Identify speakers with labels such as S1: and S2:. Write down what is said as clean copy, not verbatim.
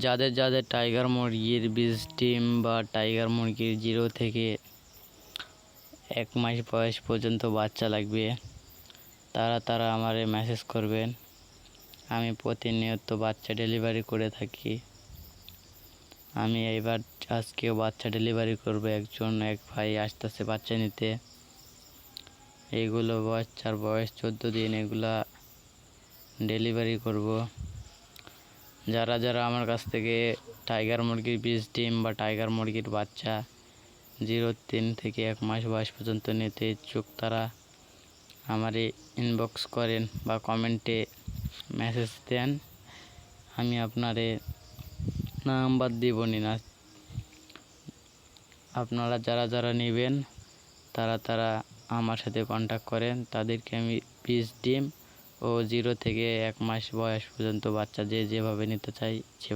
S1: যাদের যাদের টাইগার মুরগির বীজ ডিম বা টাইগার মুরগির 0 থেকে 1 মাস বয়স পর্যন্ত বাচ্চা লাগবে, তারা আমারে মেসেজ করবেন। আমি প্রতিনিয়ত বাচ্চা ডেলিভারি করে থাকি। আমি আজকেও বাচ্চা ডেলিভারি করব। এক ভাই আসতেছে বাচ্চা নিতে। এইগুলো বাচ্চার বয়স 14 দিন। এগুলা ডেলিভারি করব। যারা যারা আমার কাছ থেকে টাইগার মুরগির বীজ ডিম বা টাইগার মুরগির বাচ্চা 0 থেকে 1 মাস বয়স পর্যন্ত নিতে ইচ্ছুক, তারা আমারে ইনবক্স করেন বা কমেন্টে মেসেজ দেন। আমি আপনারে নাম্বার দিবনি না। আপনারা যারা যারা নেবেন তারা আমার সাথে কন্ট্যাক্ট করেন। তাদেরকে আমি বীজ ডিম ও 0 থেকে 1 মাস বয়স পর্যন্ত বাচ্চা যেভাবে নিতে চাই সেভাবে